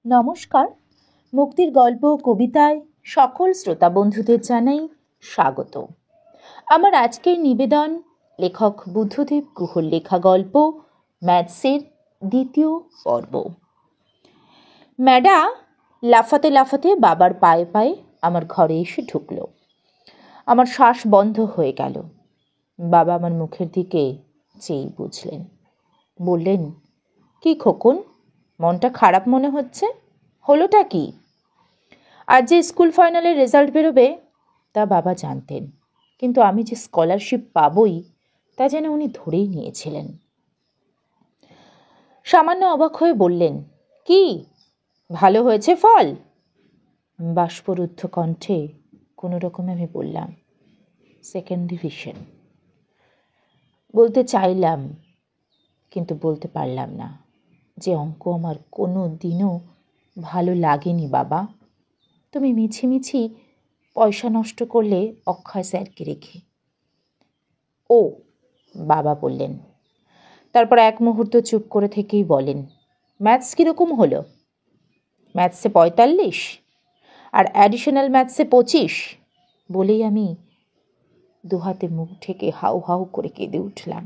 নমস্কার। মুক্তির গল্প কবিতায় সকল শ্রোতা বন্ধুদের জানাই স্বাগত। আমার আজকের নিবেদন লেখক বুদ্ধদেব গুহর লেখা গল্প ম্যাথসের দ্বিতীয় পর্ব। ম্যাডা লাফাতে লাফাতে বাবার পায়ে পায়ে আমার ঘরে এসে ঢুকল। আমার শ্বাস বন্ধ হয়ে গেল। বাবা আমার মুখের দিকে চেয়ে বুঝলেন, বললেন, কি খোকন, মনটা খারাপ মনে হচ্ছে? হলোটা কি? আজ যে স্কুল ফাইনালের রেজাল্ট বেরোবে তা বাবা জানতেন, কিন্তু আমি যে স্কলারশিপ পাবই তা যেন উনি ধরেই নিয়েছিলেন। সামান্য অবাক হয়ে বললেন, কি ভালো হয়েছে ফল? বাষ্পরুদ্ধ কণ্ঠে কোনো রকমে আমি বললাম, সেকেন্ড ডিভিশন। বলতে চাইলাম কিন্তু বলতে পারলাম না যে অঙ্ক আমার কোনো দিনও ভালো লাগেনি বাবা। তুমি মিছিমিছি পয়সা নষ্ট করলে অক্ষয় স্যারকে রেখে। ও, বাবা বললেন। তারপর এক মুহূর্ত চুপ করে থেকেই বলেন, ম্যাথস কীরকম হলো? ম্যাথসে 45 আর অ্যাডিশনাল ম্যাথসে 25 বলেই আমি দুহাতে মুখ ঢেকে হাউ হাউ করে কেঁদে উঠলাম।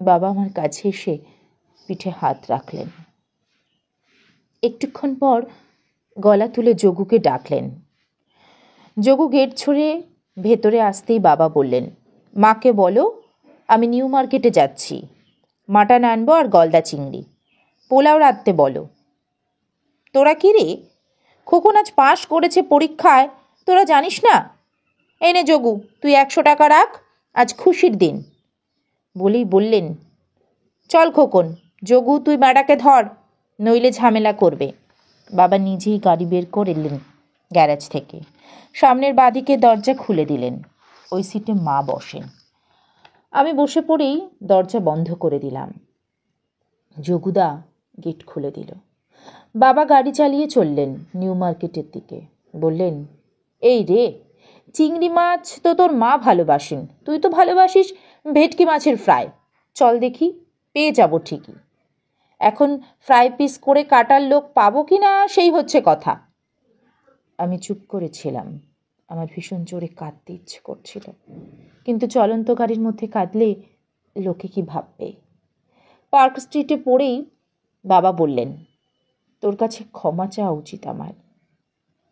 বাবা আমার কাছে এসে পিঠে হাত রাখলেন। একটুক্ষণ পর গলা তুলে যোগুকে ডাকলেন। যোগু গেট ছুঁড়ে ভেতরে আসতেই বাবা বললেন, মাকে বলো আমি নিউ মার্কেটে যাচ্ছি, মাটন আনবো আর গলদা চিংড়ি, পোলাও রাঁধতে বলো। তোরা কি রে, খোকন আজ পাশ করেছে পরীক্ষায়, তোরা জানিস না? এই নে যোগু, তুই 100 টাকা রাখ, আজ খুশির দিন। বলেই বললেন, চল খোকন, যোগু তুই ম্যাডাকে ধর, নইলে ঝামেলা করবে। বাবা নিজেই গাড়ি বের করলেন গ্যারেজ থেকে। সামনের বাঁদিকে দরজা খুলে দিলেন। ওই সিটে মা বসেন। আমি বসে পড়েই দরজা বন্ধ করে দিলাম। যোগুদা গেট খুলে দিল। বাবা গাড়ি চালিয়ে চললেন নিউ মার্কেটের দিকে। বললেন, এই রে, চিংড়ি মাছ তো তোর মা ভালোবাসেন, তুই তো ভালোবাসিস ভেটকি মাছের ফ্রাই। চল দেখি, পেয়ে যাব ঠিকই। এখন ফ্রাই পিস করে কাটার লোক পাবো কি না সেই হচ্ছে কথা। আমি চুপ করেছিলাম। আমার ভীষণ জোরে কাঁদতে ইচ্ছে করছিল, কিন্তু চলন্ত গাড়ির মধ্যে কাঁদলে লোকে কি ভাববে। পার্ক স্ট্রিটে পড়েই বাবা বললেন, তোর কাছে ক্ষমা চাওয়া উচিত আমার।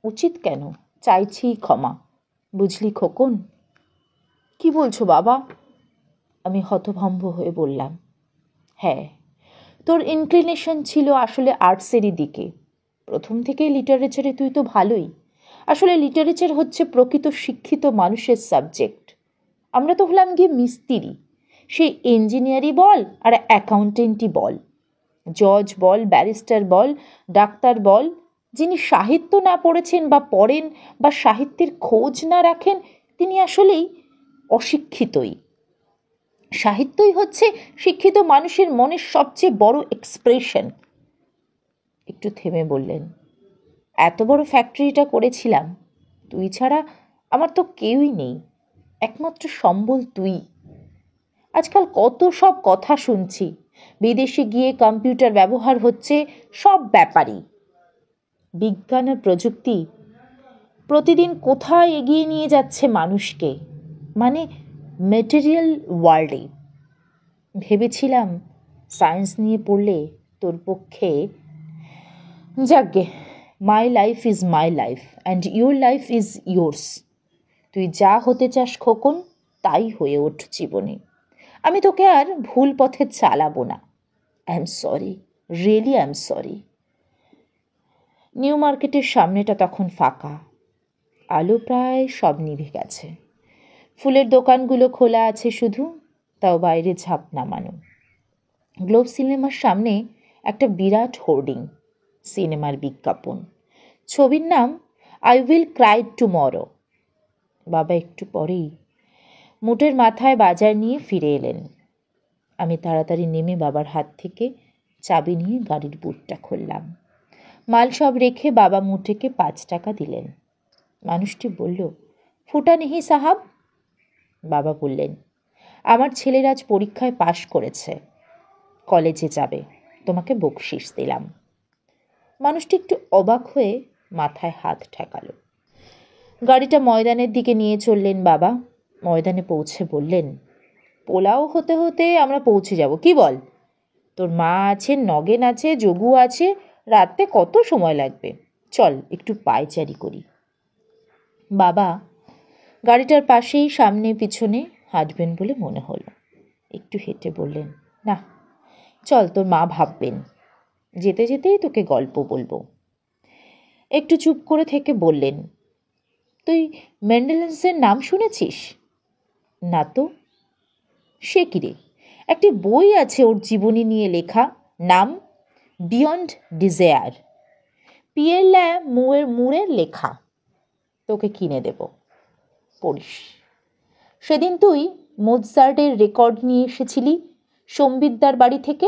উচিত কেন, চাইছি ক্ষমা, বুঝলি খোকন। কি বলছো বাবা? আমি হতভম্ব হয়ে বললাম, হ্যাঁ, তোর ইনক্লিনেশন ছিল আসলে আর্টসেরই দিকে। প্রথম থেকেই লিটারেচারে তুই তো ভালোই। আসলে লিটারেচার হচ্ছে প্রকৃত শিক্ষিত মানুষের সাবজেক্ট। আমরা তো হলাম গিয়ে মিস্ত্রি, সেই ইঞ্জিনিয়ারই বল আর অ্যাকাউন্টেন্টই বল, জজ বল, ব্যারিস্টার বল, ডাক্তার বল, যিনি সাহিত্য না পড়েছেন বা পড়েন বা সাহিত্যের খোঁজ না রাখেন তিনি আসলেই অশিক্ষিতই। সাহিত্যই হচ্ছে শিক্ষিত মানুষের মনের সবচেয়ে বড় এক্সপ্রেশন। একটু থেমে বললেন, এত বড় ফ্যাক্টরিটা করেছিলাম, তুই ছাড়া আমার তো কেউই নেই, একমাত্র সম্বল তুই। আজকাল কত সব কথা শুনছি, বিদেশে গিয়ে কম্পিউটার ব্যবহার হচ্ছে সব ব্যাপারই। বিজ্ঞান আর প্রযুক্তি প্রতিদিন কোথায় এগিয়ে নিয়ে যাচ্ছে মানুষকে, মানে ম্যাটেরিয়াল ওয়ার্ল্ডে। ভেবেছিলাম সায়েন্স নিয়ে পড়লে তোর পক্ষে, যাকগে, my life is my life and your life is yours. তুই যা হতে চাস খোকন তাই হয়ে ওঠ জীবনে। আমি তোকে আর ভুল পথে চালাবো না। I am sorry, really I am sorry. New মার্কেটের সামনেটা তখন ফাঁকা, আলো প্রায় সব নিভে গেছে। ফুলের দোকানগুলো খোলা আছে শুধু, তাও বাইরে ঝাঁপ নামানো। গ্লোব সিনেমার সামনে একটা বিরাট হোর্ডিং, সিনেমার বিজ্ঞাপন। ছবির নাম আই উইল ক্রাই টুমরো। বাবা একটু পরেই মুটের মাথায় বাজার নিয়ে ফিরে এলেন। আমি তাড়াতাড়ি নেমে বাবার হাত থেকে চাবি নিয়ে গাড়ির বুটটা খুললাম। মাল সব রেখে বাবা মুটেকে 5 টাকা দিলেন। মানুষটি বলল, ফুটা নেহি সাহাব। বাবা বললেন, আমার ছেলের আজ পরীক্ষায় পাশ করেছে, কলেজে যাবে, তোমাকে বকশিস দিলাম। মানুষটি একটু অবাক হয়ে মাথায় হাত ঠেকালো। গাড়িটা ময়দানের দিকে নিয়ে চললেন বাবা। ময়দানে পৌঁছে বললেন, পোলাও হতে হতে আমরা পৌঁছে যাব, কি বল? তোর মা আছে, নগেন আছে, যোগু আছে, রাতে কত সময় লাগবে? চল একটু পায়চারি করি। বাবা গাড়িটার পাশেই সামনে পিছনে হাঁটবেন বলে মনে হলো। একটু হেঁটে বললেন, না চল, তোর মা ভাববেন, যেতে যেতেই তোকে গল্প বলবো। একটু চুপ করে থেকে বললেন, তুই মেন্ডেলসের নাম শুনেছিস? না তো। সে কি রে, একটি বই আছে ওর জীবনী নিয়ে লেখা, নাম বিয়ন্ড ডিজায়ার, পিয়ের মুরের লেখা। তোকে কিনে দেব, পড়িস। সেদিন তুই মোৎসার্টের রেকর্ড নিয়ে এসেছিলি সম্বিতদার বাড়ি থেকে।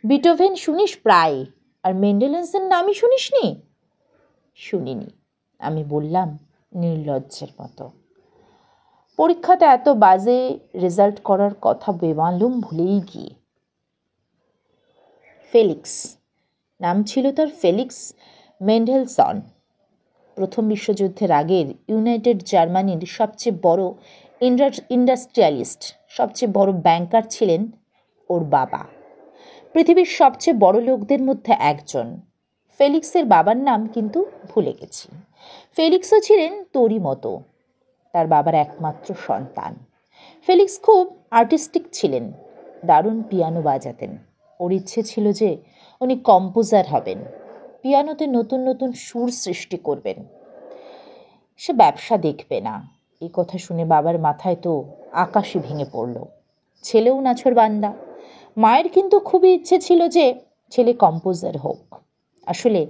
বিটোভেন শুনিস প্রায়, আর মেন্ডেলসের নামই শুনিসনি? শুনিনি, আমি বললাম নির্লজ্জের মতো। পরীক্ষাতে এত বাজে রেজাল্ট করার কথা বেমালুম ভুলেই গিয়ে। ফেলিক্স নাম ছিল তার, ফেলিক্স মেন্ডেলসন। প্রথম বিশ্বযুদ্ধের আগের ইউনাইটেড জার্মানির সবচেয়ে বড় ইন্ডাস্ট্রিয়ালিস্ট, সবচেয়ে বড় ব্যাংকার ছিলেন ওর বাবা। পৃথিবীর সবচেয়ে বড় লোকদের মধ্যে একজন। ফেলিক্সের বাবার নাম কিন্তু ভুলে গেছি। ফেলিক্সও ছিলেন তোরই মতো, তার বাবার একমাত্র সন্তান। ফেলিক্স খুব আর্টিস্টিক ছিলেন, দারুণ পিয়ানো বাজাতেন। ওর ইচ্ছে ছিল যে উনি কম্পোজার হবেন, পিয়ানোতে নতুন নতুন সুর সৃষ্টি করবেন। সে ব্যবসা দেখবে না। এই কথা শুনে বাবার মাথায় তো আকাশই ভেঙে পড়ল। ছেলেও নাছোড়বান্দা। মায়ের কিন্তু খুবই ইচ্ছে ছিল যে ছেলে কম্পোজার হোক। আসলে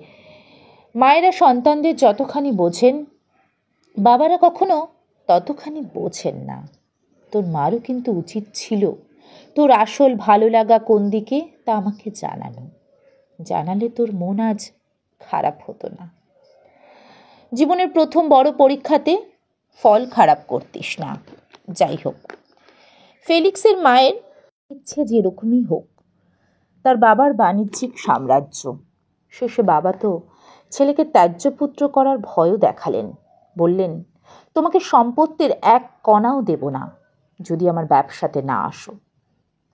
মায়েরা সন্তানদের যতখানি বোঝেন, বাবারা কখনো ততখানি বোঝেন না। তোর মারও কিন্তু উচিত ছিল তোর আসল ভালো লাগা কোন দিকে তা আমাকে জানানো। জানালে তোর মন আজ খারাপ হতো না। জীবনের প্রথম বড় পরীক্ষাতে ফল খারাপ করতিস না। যাই হোক, ফেলিক্সের মায়ের ইচ্ছে যেরকমই হোক, তার বাবার বাণিজ্যিক সাম্রাজ্য। শেষে বাবা তো ছেলেকে ত্যায্যপুত্র করার ভয়ও দেখালেন। বললেন, তোমাকে সম্পত্তির এক কণাও দেব না যদি আমার ব্যবসাতে না আসো।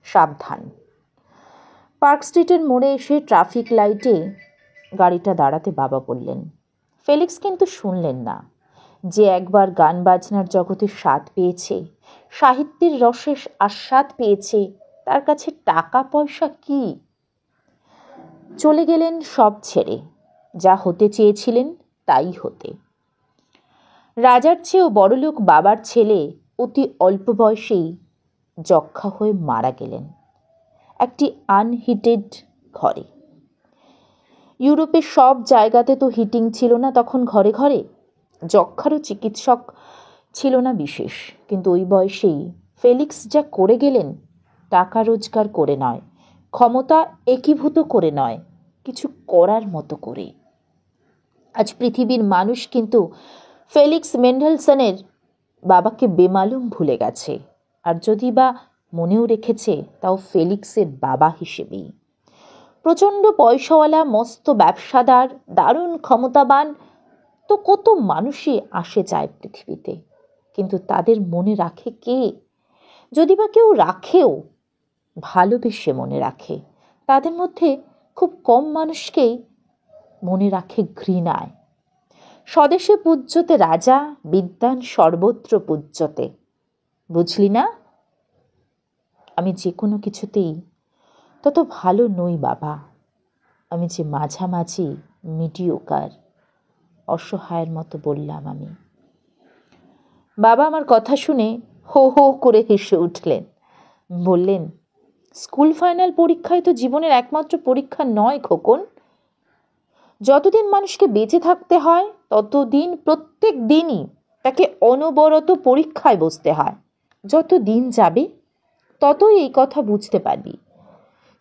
সাবধান। পার্ক স্ট্রিটের মোড়ে এসে ট্রাফিক লাইটে গাড়িটা দাঁড়াতে বাবা বললেন। ফেলিক্স কিন্তু শুনলেন না। যে একবার গান বাজনার জগতের স্বাদ পেয়েছে, সাহিত্যের রসের আস্বাদ পেয়েছে, তার কাছে টাকা পয়সা কি? চলে গেলেন সব ছেড়ে। যা হতে চেয়েছিলেন তাই হতে। রাজার চেয়েও বড়লোক বাবার ছেলে অতি অল্প বয়সেই যক্ষা হয়ে মারা গেলেন একটি আনহিটেড ঘরে। ইউরোপের সব জায়গাতে তো হিটিং ছিল না তখন ঘরে ঘরে। যক্ষারও চিকিৎসক ছিল না বিশেষ। কিন্তু ওই বয়সেই ফেলিক্স যা করে গেলেন, টাকা রোজগার করে নয়, ক্ষমতা একীভূত করে নয়, কিছু করার মতো করে। আজ পৃথিবীর মানুষ কিন্তু ফেলিক্স মেন্ডেলসনের বাবাকে বেমালুম ভুলে গেছে। আর যদি বা মনেও রেখেছে, তাও ফেলিক্সের বাবা হিসেবেই। প্রচণ্ড পয়সাওয়ালা মস্ত ব্যবসাদার, দারুণ ক্ষমতাবান তো কত মানুষই আসে যায় পৃথিবীতে, কিন্তু তাদের মনে রাখে কে? যদি বা কেউ রাখেও, ভালোবেসে মনে রাখে। তাদের মধ্যে খুব কম মানুষকেই মনে রাখে ঘৃণায়। স্বদেশে পূজ্যতে রাজা, বিদ্বান সর্বত্র পূজ্যতে। বুঝলি না? আমি যে কোনো কিছুতেই তত ভালো নই বাবা। আমি যে মাঝামাঝি মিডিওকার, অসহায়ের মতো বললাম আমি। বাবা আমার কথা শুনে হো হো করে হেসে উঠলেন। বললেন, স্কুল ফাইনাল পরীক্ষায় তো জীবনের একমাত্র পরীক্ষা নয় খোকন। যতদিন মানুষকে বেঁচে থাকতে হয়, ততদিন প্রত্যেক দিনই তাকে অনবরত পরীক্ষায় বসতে হয়। যত দিন যাবে ততই এই কথা বুঝতে পারবি।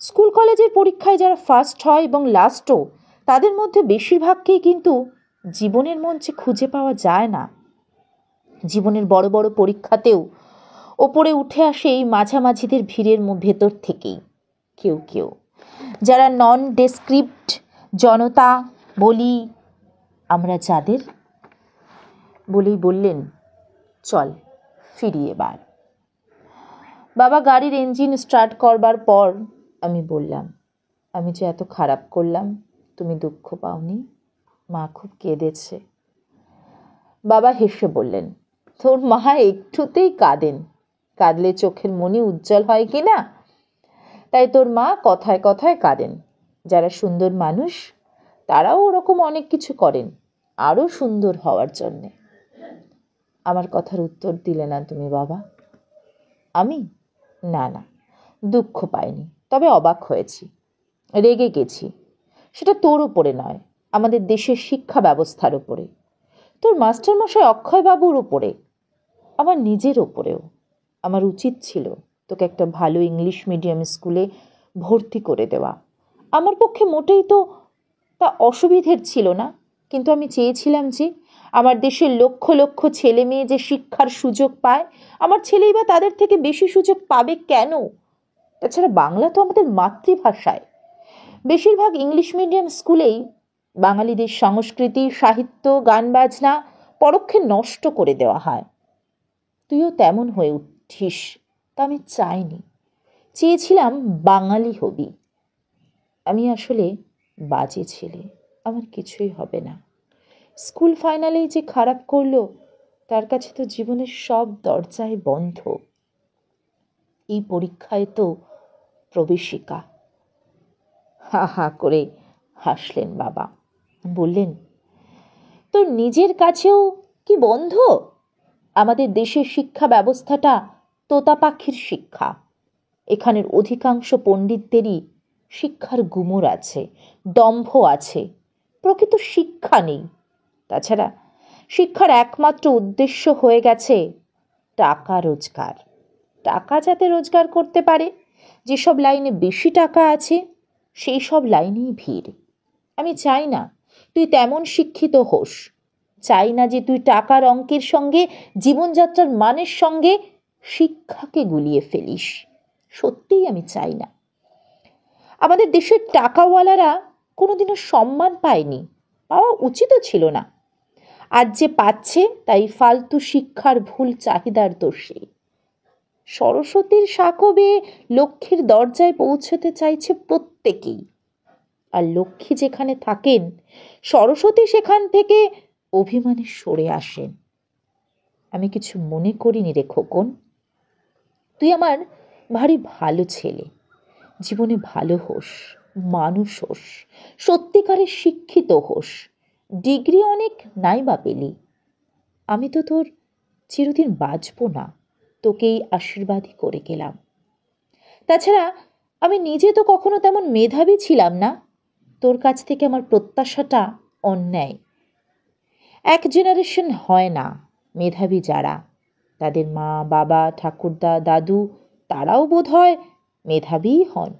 স্কুল কলেজের পরীক্ষায় যারা ফার্স্ট হয় এবং লাস্টও, তাদের মধ্যে বেশিরভাগকেই কিন্তু জীবনের মঞ্চে খুঁজে পাওয়া যায় না। জীবনের বড় বড় পরীক্ষাতেও ওপরে উঠে আসে এই মাঝামাঝিদের ভিড়ের ভেতর থেকেই কেউ কেউ, যারা নন ডেসক্রিপ্ট জনতা বলি আমরা যাদের, বলেই বললেন, চল ফিরি এবার। বাবা গাড়ির ইঞ্জিন স্টার্ট করবার পর আমি বললাম, আমি যে এত খারাপ করলাম তুমি দুঃখ পাওনি? মা খুব কেঁদেছে। বাবা হেসে বললেন, তোর মা একটুতেই কাঁদেন, কাঁদলে চোখের মনি উজ্জ্বল হয় কি না, তাই তোর মা কথায় কথায় কাঁদেন। যারা সুন্দর মানুষ তারাও ওরকম অনেক কিছু করেন আরও সুন্দর হওয়ার জন্যে। আমার কথার উত্তর দিলে না তুমি বাবা। আমি না, দুঃখ পাইনি, তবে অবাক হয়েছি, রেগে গেছি। সেটা তোর উপরে নয়, আমাদের দেশের শিক্ষা ব্যবস্থার উপরে, তোর মাস্টারমশাই অক্ষয়বাবুর উপরে, আমার নিজের ওপরেও। আমার উচিত ছিল তোকে একটা ভালো ইংলিশ মিডিয়াম স্কুলে ভর্তি করে দেওয়া। আমার পক্ষে মোটেই তো তা অসুবিধের ছিল না, কিন্তু আমি চেয়েছিলাম যে আমার দেশের লক্ষ লক্ষ ছেলে মেয়ে যে শিক্ষার সুযোগ পায়, আমার ছেলেই বা তাদের থেকে বেশি সুযোগ পাবে কেন? তাছাড়া বাংলা তো আমাদের মাতৃভাষায়। বেশিরভাগ ইংলিশ মিডিয়াম স্কুলেই বাঙালিদের সংস্কৃতি, সাহিত্য, গান বাজনা পরোক্ষে নষ্ট করে দেওয়া হয়। তুইও তেমন হয়ে উঠিস তা আমি চাইনি, চেয়েছিলাম বাঙালি হবি। আমি আসলে বাজে ছেলে, আমার কিছুই হবে না। স্কুল ফাইনালেই যে খারাপ করলো, তার কাছে তো জীবনের সব দরজায় বন্ধ। এই পরীক্ষায় তো প্রবেশিকা। হা হা করে হাসলেন বাবা, বললেন, তোর নিজের কাছেও কি বন্ধ? আমাদের দেশের শিক্ষা ব্যবস্থাটা তোতা পাখির শিক্ষা। এখানের অধিকাংশ পণ্ডিতদেরই শিক্ষার গুমর আছে, দম্ভ আছে, প্রকৃত শিক্ষা নেই। তাছাড়া শিক্ষার একমাত্র উদ্দেশ্য হয়ে গেছে টাকা রোজগার। টাকা যাতে রোজগার করতে পারে, যেসব লাইনে বেশি টাকা আছে সেই সব লাইনেই ভিড়। আমি চাই না তুই তেমন শিক্ষিত হোস, চাই না যে তুই টাকার অঙ্কের সঙ্গে জীবনযাত্রার মানের সঙ্গে শিক্ষাকে গুলিয়ে ফেলিস। সত্যিই আমি চাই না। আমাদের দেশের টাকাওয়ালারা কোনোদিনও সম্মান পায়নি, পাওয়া উচিতও ছিল না। আজ যে পাচ্ছে তাই ফালতু শিক্ষার ভুল চাহিদার দোষে। সরস্বতীর সাঁকো বেয়ে লক্ষ্মীর দরজায় পৌঁছতে চাইছে প্রত্যেকেই, আর লক্ষ্মী যেখানে থাকেন সরস্বতী সেখান থেকে অভিমানে সরে আসেন। আমি কিছু মনে করিনি রে খোকন, তুই আমার ভারী ভালো ছেলে। জীবনে ভালো হোস, মানুষ হোস, সত্যিকারের শিক্ষিত হোস, ডিগ্রি অনেক নাই বা পেলি। আমি তো তোর চিরদিন বাঁচব না, তোকেই আশীর্বাদই করে গেলাম। তাছাড়া আমি নিজে তো কখনো তেমন মেধাবী ছিলাম না, তোর কাছ থেকে আমার প্রত্যাশাটা অন্যায়। এক জেনারেশন হয় না মেধাবী যারা, তাদের মা বাবা ঠাকুরদা দাদু তারাও বোধ হয় মেধাবীই হন।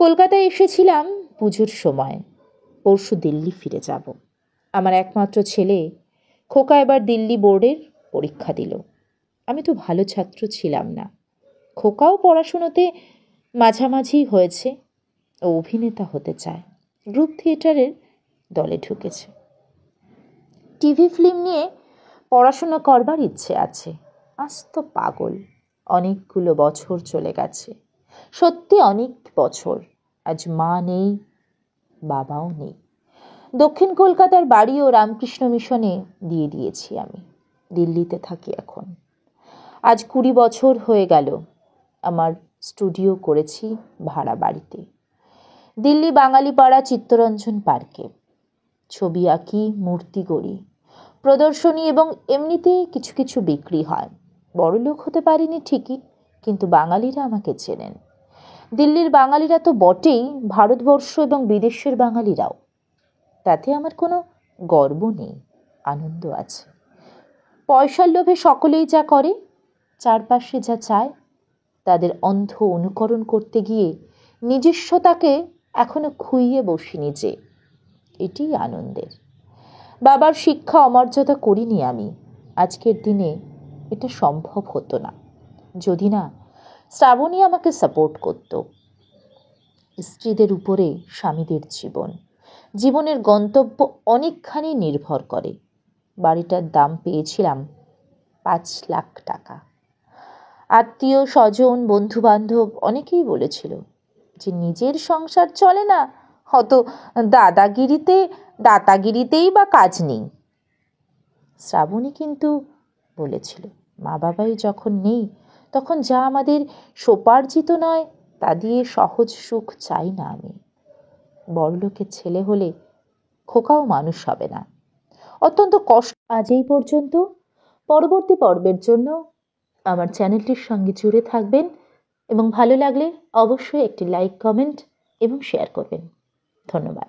কলকাতায় এসেছিলাম পুজোর সময়, পরশু দিল্লি ফিরে যাব। আমার একমাত্র ছেলে খোকা এবার দিল্লি বোর্ডের পরীক্ষা দিল। আমি তো ভালো ছাত্র ছিলাম না, খোকাও পড়াশুনোতে মাঝামাঝি হয়েছে, ও অভিনেতা হতে চায়, গ্রুপ থিয়েটারের দলে ঢুকেছে। টিভি ফিল্ম নিয়ে পড়াশোনা করবার ইচ্ছে আছে। আস্ত পাগল। অনেকগুলো বছর চলে গেছে, সত্যি অনেক বছর। আজ মা নেই, বাবাও নেই। দক্ষিণ কলকাতার বাড়িও রামকৃষ্ণ মিশনে দিয়ে দিয়েছি আমি, দিল্লিতে থাকি এখন। আজ 20 বছর হয়ে গেল আমার স্টুডিও করেছি ভাড়া বাড়িতে, দিল্লি বাঙালিপাড়া চিত্তরঞ্জন পার্কে। ছবি আঁকি, মূর্তি গড়ি, প্রদর্শনী এবং এমনিতেই কিছু কিছু বিক্রি হয়। বড়লোক হতে পারিনি ঠিকই, কিন্তু বাঙালিরা আমাকে চেনেন। দিল্লির বাঙালিরা তো বটেই, ভারতবর্ষ এবং বিদেশের বাঙালিরাও। তাতে আমার কোনো গর্ব নেই, আনন্দ আছে। পয়সার লোভে সকলেই যা করে, চারপাশে যা চায়, তাদের অন্ধ অনুকরণ করতে গিয়ে নিজস্বতাকে এখনো খুইয়ে বসিনি যে, এটিই আনন্দের। বাবার শিক্ষা অমর্যাদা করিনি আমি। আজকের দিনে এটা সম্ভব হতো না যদি না শ্রাবণী আমাকে সাপোর্ট করত। স্ত্রীদের উপরে স্বামীদের জীবনের গন্তব্য অনেকখানি নির্ভর করে। বাড়িটার দাম পেয়েছিলাম 5 লাখ টাকা। আত্মীয় স্বজন বন্ধুবান্ধব অনেকেই বলেছিল যে নিজের সংসার চলে না, অত দাদাগিরিতেই বা কাজ নেই। শ্রাবণী কিন্তু বলেছিল, মা বাবাই যখন নেই তখন যা আমাদের সোপার্জিত নয় তা দিয়ে সহজ সুখ চাই না আমি। বড়লোকের ছেলে হলে খোকাও মানুষ হবে না। অত্যন্ত কষ্ট। আজ এই পর্যন্ত। পরবর্তী পর্বের জন্য আমার চ্যানেলটির সঙ্গে জুড়ে থাকবেন এবং ভালো লাগলে অবশ্যই একটি লাইক, কমেন্ট এবং শেয়ার করবেন। ধন্যবাদ।